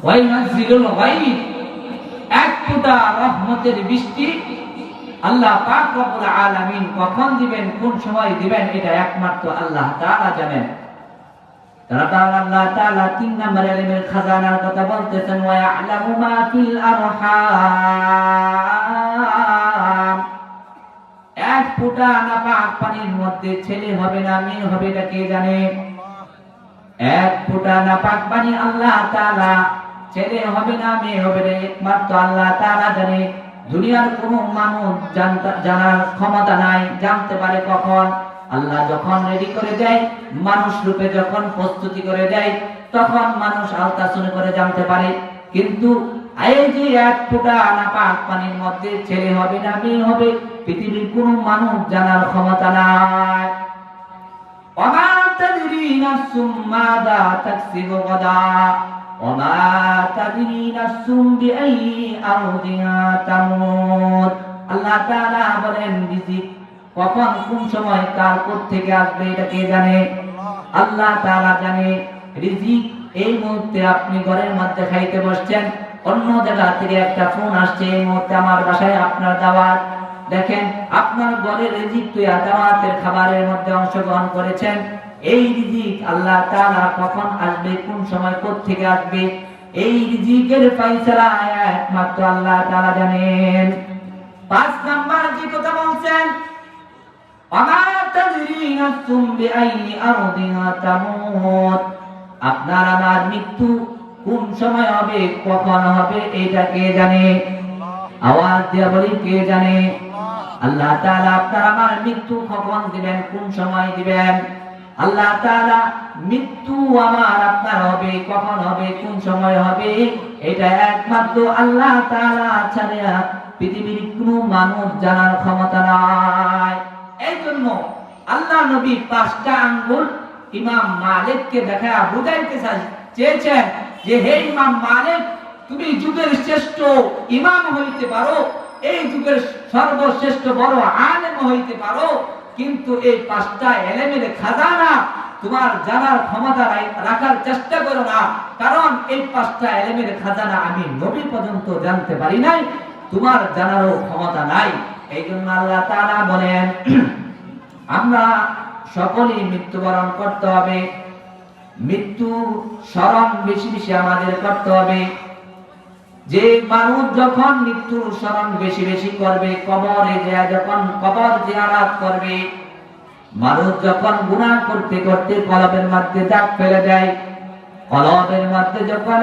ওয়া ইউনাজ্জিলুল গায়ব, এক ফোঁটা রহমতের বৃষ্টি আল্লাহ পাক রব্বুল আলামিন কখন দিবেন, কোন সময় দিবেন, এটা একমাত্র আল্লাহ তাআলা জানেন। তারপর আল্লাহ তাআলা 3 নম্বর ইলমের খাজানার কথা বলতেছেন, ওয়া ইয়ালামু মা ফিল আরহাম, এক ফোঁটা নাপাক পানির মধ্যে ছেলে হবে না মেয়ে হবে এটা কে জানে? এক ফোঁটা নাপাক পানি আল্লাহ তাআলা, ছেলে হবে না মেয়ে হবে না একমাত্র আল্লাহ তাআলা জানে। দুনিয়ার কোন মানুষ জানার ক্ষমতা নাই। জানতে পারে কখন? আল্লাহ যখন রেডি করে দেয়, মানুষ রূপে যখন প্রস্তুতি করে দেয়, তখন মানুষ আলট্রাসাউন্ড করে জানতে পারে। কিন্তু এই যে এক ফোঁটা নাপাক পানির মধ্যে ছেলে হবে না মেয়ে হবে, পৃথিবীর কোন মানুষ জানার ক্ষমতা নাই। ওমা তাদরি নাফসুম মাযা তাকসিবু গাদা ওমা তাদরি নাফসুম বিআইয়ি আরদিন তামুত। আল্লাহ তাআলা বলেন, রিজিক কখন কোন সময় কার কোথা থেকে আসবে এটা কে জানে? আল্লাহ তাআলা জানে। রিজিক এই মুহূর্তে আপনি ঘরের মধ্যে খাইতে বসছেন, অন্য জায়গা থেকে একটা ফোন আসছে, এই মুহূর্তে আমার বাসায় আপনার দাওয়াত। দেখেন আপনার ঘরের রিজিক তুইয়া দাওয়াতের খাবারের মধ্যে অংশগ্রহণ করেছেন। এই রিজিক আল্লাহ তাআলা কখন আসবে, কোন সময় কোথা থেকে আসবে, এই রিজিকের ফয়সালা একমাত্র আল্লাহ তাআলা জানেন। 5 নাম্বার যে কথা বলছেন, ওমা তাদরি নাফসুম বিআইয়ি আরদিন তামুত, আপনার আমার মৃত্যু কোন সময় হবে, কখন হবে, এটা কে জানে? আওয়াজ দিয়ে বলি, কে জানে? আল্লাহ তাআলা আপনার আমার মৃত্যু কখন দিবেন, কোন সময় দিবেন। আল্লাহ তাআলা মৃত্যু আমার আপনার হবে, কখন হবে, কোন সময় হবে, এটা একমাত্র আল্লাহ তাআলা ছাড়া পৃথিবীর কোনো মানুষ জানার ক্ষমতা নাই। এই জন্য আল্লাহ নবী 5টা আঙ্গুল ইমাম মালিককে দেখা বুঝাইতে চেয়েছেন যে, হে ইমাম মালিক, তুমি যুগের শ্রেষ্ঠ ইমাম হইতে পারো, এই যুগের সর্বশ্রেষ্ঠ বড় আলেম হইতে পারো, কিন্তু এই 5টা ইলমের খাজানা তোমার জানার ক্ষমতা রাখার চেষ্টা করো না। কারণ এই 5টা ইলমের খাজানা আমি নবী পর্যন্ত জানতে পারি নাই, তোমার জানারও ক্ষমতা নাই। এই জন্য আল্লাহ তাআলা বলেন, আমরা সকলেই মৃত্যুবরণ করতে হবে, মৃত্যু স্মরণ বেশি বেশি আমাদের করতে হবে। যে মানুষ যখন মৃত্যুর স্মরণ বেশি বেশি করবে, কবরে যায় যখন কবর জিয়ারত করবে, মানুষ যখন গুনাহ করতে করতে কলবের মধ্যে দাগ ফেলে দেয়, কলবের মধ্যে যখন